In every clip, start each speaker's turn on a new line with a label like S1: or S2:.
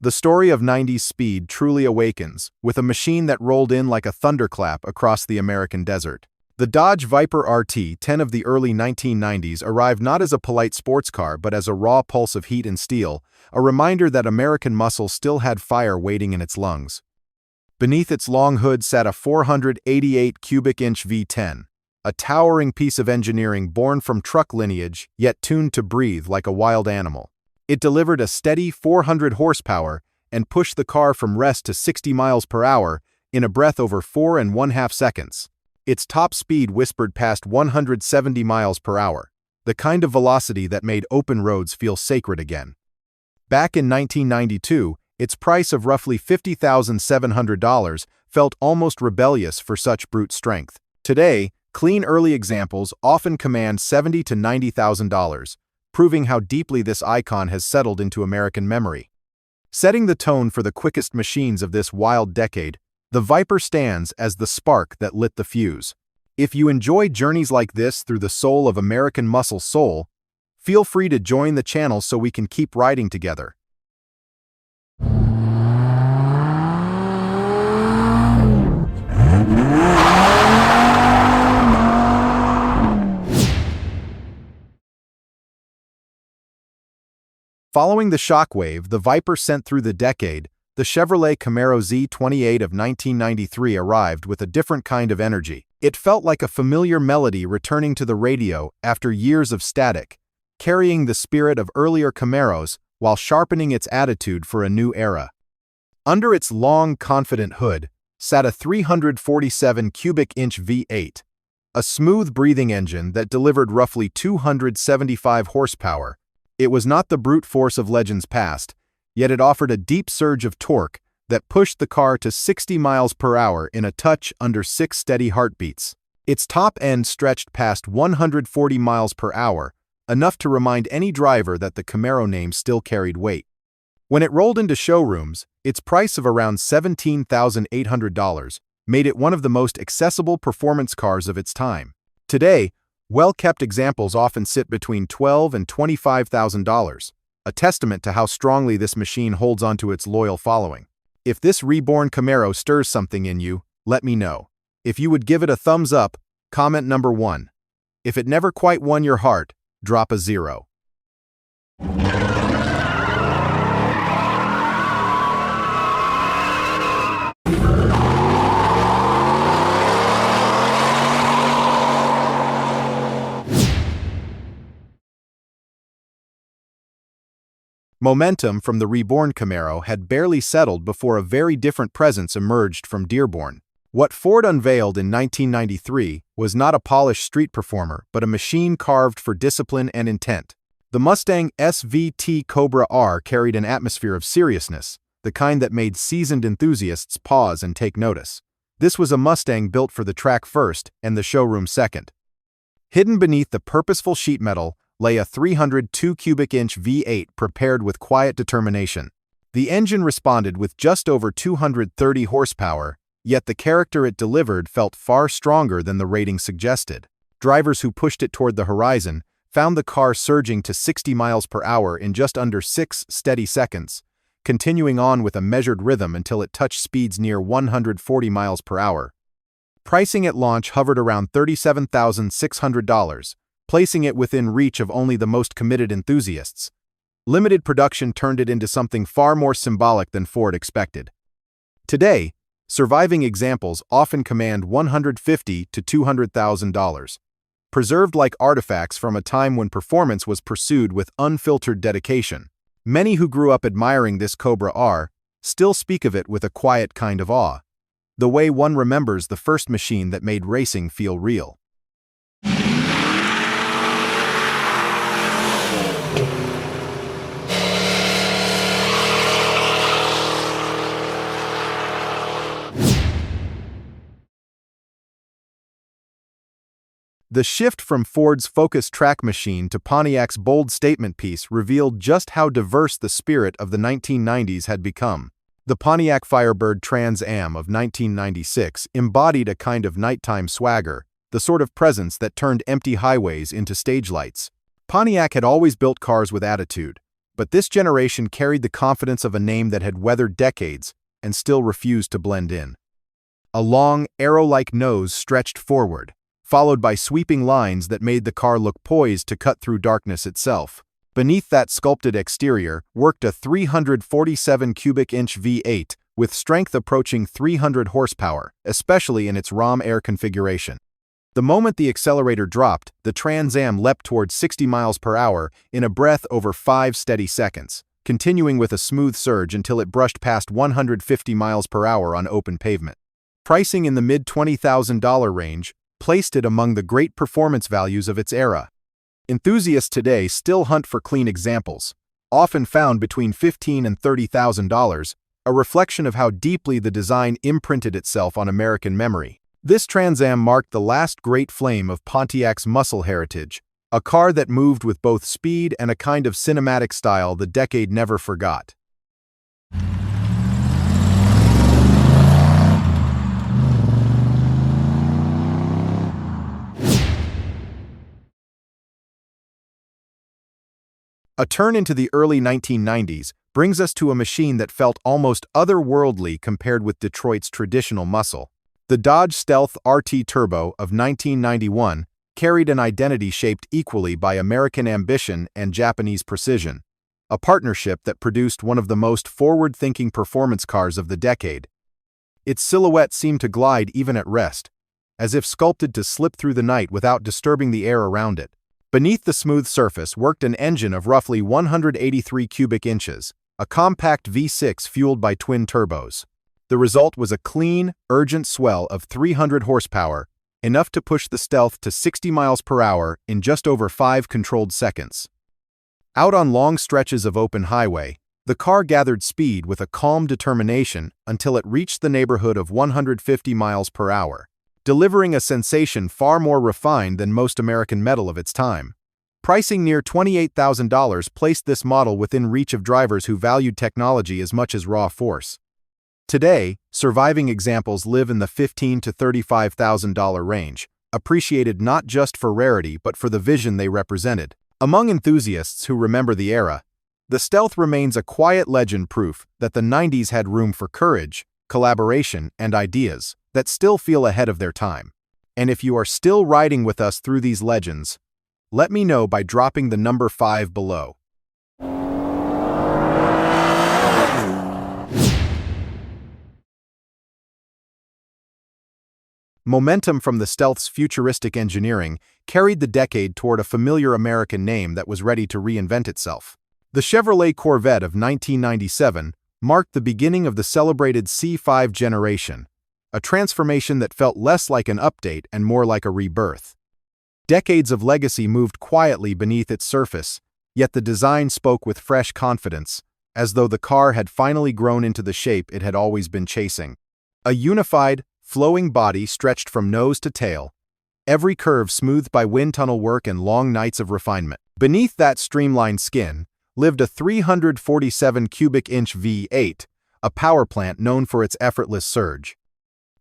S1: The story of 90s speed truly awakens, with a machine that rolled in like a thunderclap across the American desert. The Dodge Viper RT-10 of the early 1990s arrived not as a polite sports car but as a raw pulse of heat and steel, a reminder that American muscle still had fire waiting in its lungs. Beneath its long hood sat a 488 cubic inch V10, a towering piece of engineering born from truck lineage, yet tuned to breathe like a wild animal. It delivered a steady 400 horsepower and pushed the car from rest to 60 miles per hour in a breath over 4.5 seconds. Its top speed whispered past 170 miles per hour, the kind of velocity that made open roads feel sacred again. Back in 1992, its price of roughly $50,700 felt almost rebellious for such brute strength. Today, clean early examples often command $70,000 to $90,000, proving how deeply this icon has settled into American memory. Setting the tone for the quickest machines of this wild decade, the Viper stands as the spark that lit the fuse. If you enjoy journeys like this through the soul of American muscle soul, feel free to join the channel so we can keep riding together. Following the shockwave the Viper sent through the decade, the Chevrolet Camaro Z28 of 1993 arrived with a different kind of energy. It felt like a familiar melody returning to the radio after years of static, carrying the spirit of earlier Camaros while sharpening its attitude for a new era. Under its long, confident hood sat a 347 cubic inch V8, a smooth-breathing engine that delivered roughly 275 horsepower. It was not the brute force of legends past, yet it offered a deep surge of torque that pushed the car to 60 miles per hour in a touch under 6 steady heartbeats. Its top end stretched past 140 miles per hour, enough to remind any driver that the Camaro name still carried weight. When it rolled into showrooms, its price of around $17,800 made it one of the most accessible performance cars of its time. Today, well-kept examples often sit between $12,000 and $25,000, a testament to how strongly this machine holds onto its loyal following. If this reborn Camaro stirs something in you, let me know. If you would give it a thumbs up, comment number 1. If it never quite won your heart, drop a 0. Momentum from the reborn Camaro had barely settled before a very different presence emerged from Dearborn. What Ford unveiled in 1993 was not a polished street performer, but a machine carved for discipline and intent. The Mustang SVT Cobra R carried an atmosphere of seriousness, the kind that made seasoned enthusiasts pause and take notice. This was a Mustang built for the track first and the showroom second. Hidden beneath the purposeful sheet metal lay a 302 cubic inch V8 prepared with quiet determination. The engine responded with just over 230 horsepower, yet the character it delivered felt far stronger than the rating suggested. Drivers who pushed it toward the horizon found the car surging to 60 miles per hour in just under 6 steady seconds, continuing on with a measured rhythm until it touched speeds near 140 miles per hour. Pricing at launch hovered around $37,600, placing it within reach of only the most committed enthusiasts. Limited production turned it into something far more symbolic than Ford expected. Today, surviving examples often command $150,000 to $200,000, preserved like artifacts from a time when performance was pursued with unfiltered dedication. Many who grew up admiring this Cobra R still speak of it with a quiet kind of awe, the way one remembers the first machine that made racing feel real. The shift from Ford's Focus track machine to Pontiac's bold statement piece revealed just how diverse the spirit of the 1990s had become. The Pontiac Firebird Trans Am of 1996 embodied a kind of nighttime swagger, the sort of presence that turned empty highways into stage lights. Pontiac had always built cars with attitude, But this generation carried the confidence of a name that had weathered decades and still refused to blend in. A long, arrow-like nose stretched forward, followed by sweeping lines that made the car look poised to cut through darkness itself. Beneath that sculpted exterior worked a 347 cubic inch V8 with strength approaching 300 horsepower, especially in its ROM air configuration. The moment the accelerator dropped, the Trans Am leapt towards 60 miles per hour in a breath over 5 steady seconds, continuing with a smooth surge until it brushed past 150 miles per hour on open pavement. Pricing in the mid-$20,000 range placed it among the great performance values of its era. Enthusiasts today still hunt for clean examples, often found between $15,000 and $30,000, a reflection of how deeply the design imprinted itself on American memory. This Trans Am marked the last great flame of Pontiac's muscle heritage, a car that moved with both speed and a kind of cinematic style the decade never forgot. A turn into the early 1990s brings us to a machine that felt almost otherworldly compared with Detroit's traditional muscle. The Dodge Stealth RT Turbo of 1991 carried an identity shaped equally by American ambition and Japanese precision, a partnership that produced one of the most forward-thinking performance cars of the decade. Its silhouette seemed to glide even at rest, as if sculpted to slip through the night without disturbing the air around it. Beneath the smooth surface worked an engine of roughly 183 cubic inches, a compact V6 fueled by twin turbos. The result was a clean, urgent swell of 300 horsepower, enough to push the Stealth to 60 miles per hour in just over 5 controlled seconds. Out on long stretches of open highway, the car gathered speed with a calm determination until it reached the neighborhood of 150 miles per hour, delivering a sensation far more refined than most American metal of its time. Pricing near $28,000 placed this model within reach of drivers who valued technology as much as raw force. Today, surviving examples live in the $15,000 to $35,000 range, appreciated not just for rarity but for the vision they represented. Among enthusiasts who remember the era, the Stealth remains a quiet legend, proof that the 90s had room for courage, collaboration, and ideas that still feel ahead of their time. And if you are still riding with us through these legends, let me know by dropping the number 5 below. Momentum from the Stealth's futuristic engineering carried the decade toward a familiar American name that was ready to reinvent itself. The Chevrolet Corvette of 1997 marked the beginning of the celebrated C5 generation, a transformation that felt less like an update and more like a rebirth. Decades of legacy moved quietly beneath its surface, yet the design spoke with fresh confidence, as though the car had finally grown into the shape it had always been chasing. A unified, flowing body stretched from nose to tail, every curve smoothed by wind tunnel work and long nights of refinement. Beneath that streamlined skin lived a 347 cubic inch V8, a power plant known for its effortless surge.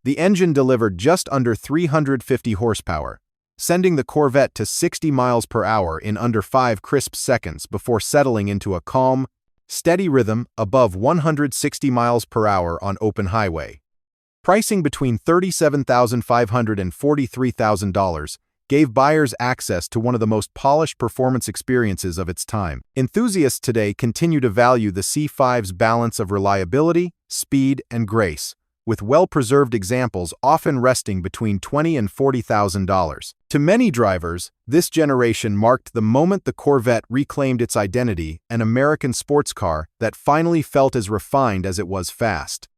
S1: The engine delivered just under 350 horsepower, sending the Corvette to 60 miles per hour in under 5 crisp seconds before settling into a calm, steady rhythm above 160 miles per hour on open highway. Pricing between $37,500 and $43,000 gave buyers access to one of the most polished performance experiences of its time. Enthusiasts today continue to value the C5's balance of reliability, speed, and grace, with well-preserved examples often resting between $20,000 and $40,000. To many drivers, this generation marked the moment the Corvette reclaimed its identity, an American sports car that finally felt as refined as it was fast.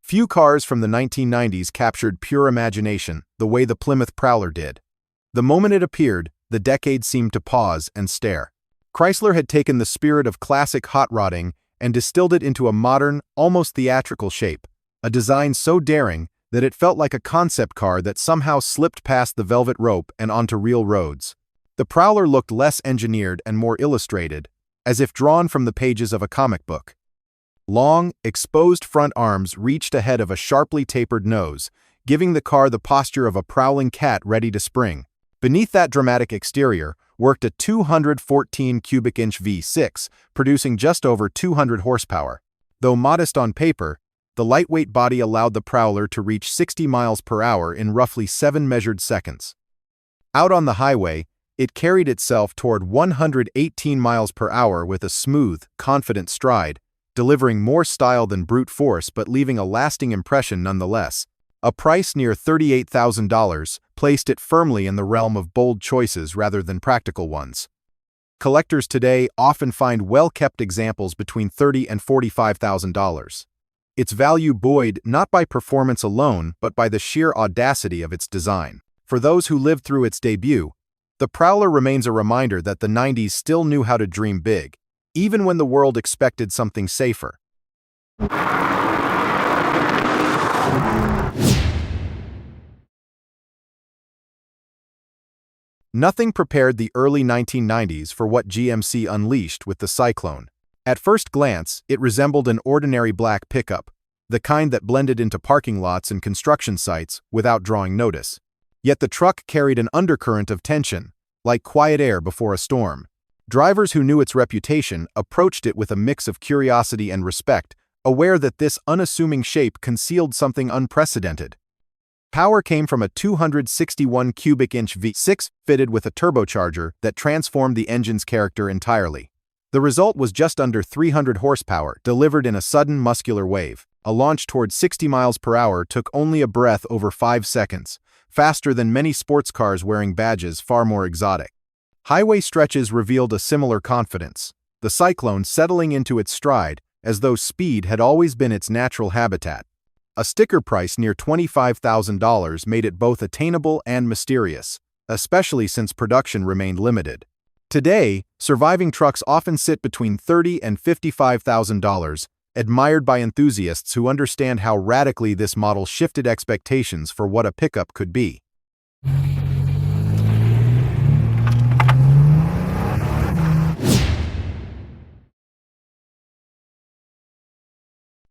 S1: Few cars from the 1990s captured pure imagination the way the Plymouth Prowler did. The moment it appeared, the decade seemed to pause and stare. Chrysler had taken the spirit of classic hot rodding and distilled it into a modern, almost theatrical shape, a design so daring that it felt like a concept car that somehow slipped past the velvet rope and onto real roads. The Prowler looked less engineered and more illustrated, as if drawn from the pages of a comic book. Long, exposed front arms reached ahead of a sharply tapered nose, giving the car the posture of a prowling cat ready to spring. Beneath that dramatic exterior worked a 214 cubic inch V6, producing just over 200 horsepower. Though modest on paper, the lightweight body allowed the Prowler to reach 60 miles per hour in roughly 7 measured seconds. Out on the highway, it carried itself toward 118 miles per hour with a smooth, confident stride, delivering more style than brute force but leaving a lasting impression nonetheless. A price near $38,000 placed it firmly in the realm of bold choices rather than practical ones. Collectors today often find well-kept examples between $30,000 and $45,000. Its value buoyed not by performance alone but by the sheer audacity of its design. For those who lived through its debut, the Prowler remains a reminder that the 90s still knew how to dream big, even when the world expected something safer. Nothing prepared the early 1990s for what GMC unleashed with the Syclone. At first glance, it resembled an ordinary black pickup, the kind that blended into parking lots and construction sites without drawing notice. Yet the truck carried an undercurrent of tension, like quiet air before a storm. Drivers who knew its reputation approached it with a mix of curiosity and respect, aware that this unassuming shape concealed something unprecedented. Power came from a 261 cubic inch V6 fitted with a turbocharger that transformed the engine's character entirely. The result was just under 300 horsepower, delivered in a sudden muscular wave. A launch toward 60 miles per hour took only a breath over 5 seconds, faster than many sports cars wearing badges far more exotic. Highway stretches revealed a similar confidence, the Syclone settling into its stride as though speed had always been its natural habitat. A sticker price near $25,000 made it both attainable and mysterious, especially since production remained limited. Today, surviving trucks often sit between $30,000 and $55,000, admired by enthusiasts who understand how radically this model shifted expectations for what a pickup could be.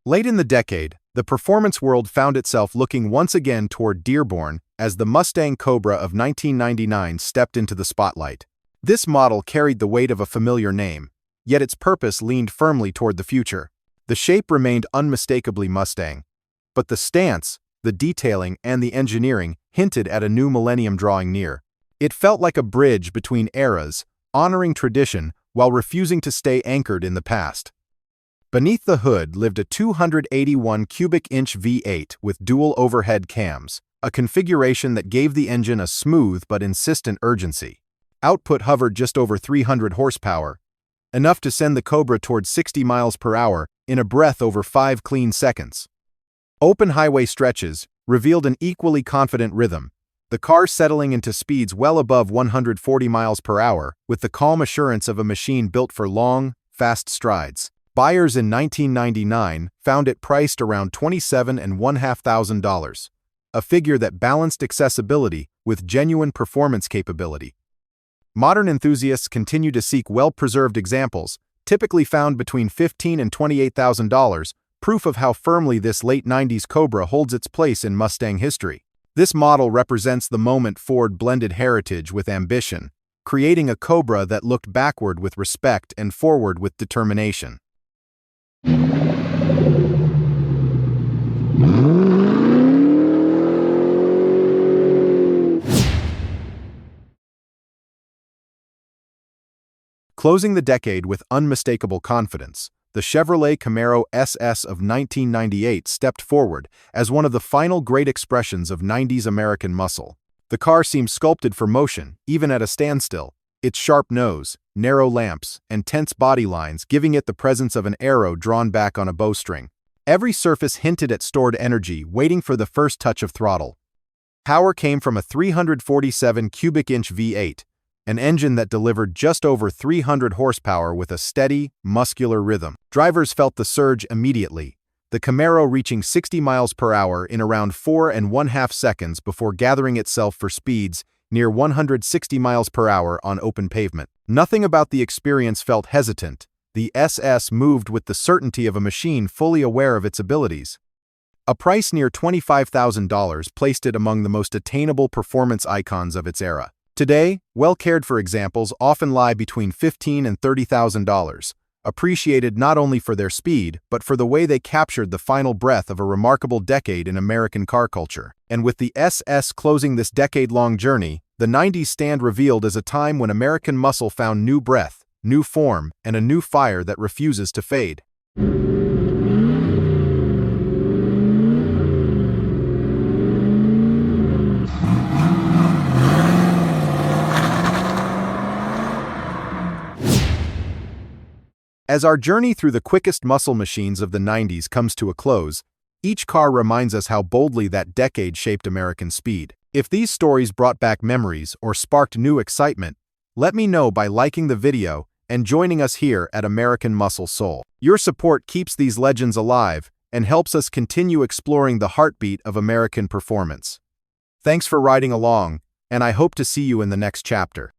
S1: Late in the decade, the performance world found itself looking once again toward Dearborn as the Mustang Cobra of 1999 stepped into the spotlight. This model carried the weight of a familiar name, yet its purpose leaned firmly toward the future. The shape remained unmistakably Mustang, but the stance, the detailing, and the engineering hinted at a new millennium drawing near. It felt like a bridge between eras, honoring tradition while refusing to stay anchored in the past. Beneath the hood lived a 281 cubic inch V8 with dual overhead cams, a configuration that gave the engine a smooth but insistent urgency. Output hovered just over 300 horsepower, enough to send the Cobra toward 60 miles per hour in a breath over 5 clean seconds. Open highway stretches revealed an equally confident rhythm, the car settling into speeds well above 140 miles per hour with the calm assurance of a machine built for long, fast strides. Buyers in 1999 found it priced around $27,500, a figure that balanced accessibility with genuine performance capability. Modern enthusiasts continue to seek well-preserved examples, typically found between $15,000 and $28,000, proof of how firmly this late 90s Cobra holds its place in Mustang history. This model represents the moment Ford blended heritage with ambition, creating a Cobra that looked backward with respect and forward with determination. Closing the decade with unmistakable confidence, the Chevrolet Camaro SS of 1998 stepped forward as one of the final great expressions of 90s American muscle. The car seemed sculpted for motion, even at a standstill, its sharp nose, narrow lamps, and tense body lines giving it the presence of an arrow drawn back on a bowstring. Every surface hinted at stored energy waiting for the first touch of throttle. Power came from a 347 cubic inch V8, an engine that delivered just over 300 horsepower with a steady, muscular rhythm. Drivers felt the surge immediately, the Camaro reaching 60 miles per hour in around 4.5 seconds before gathering itself for speeds near 160 miles per hour on open pavement. Nothing about the experience felt hesitant. The SS moved with the certainty of a machine fully aware of its abilities. A price near $25,000 placed it among the most attainable performance icons of its era. Today, well-cared-for examples often lie between $15,000 and $30,000, appreciated not only for their speed, but for the way they captured the final breath of a remarkable decade in American car culture. And with the SS closing this decade-long journey, the 90s stand revealed as a time when American muscle found new breath, new form, and a new fire that refuses to fade. As our journey through the quickest muscle machines of the 90s comes to a close, each car reminds us how boldly that decade shaped American speed. If these stories brought back memories or sparked new excitement, let me know by liking the video and joining us here at American Muscle Soul. Your support keeps these legends alive and helps us continue exploring the heartbeat of American performance. Thanks for riding along, and I hope to see you in the next chapter.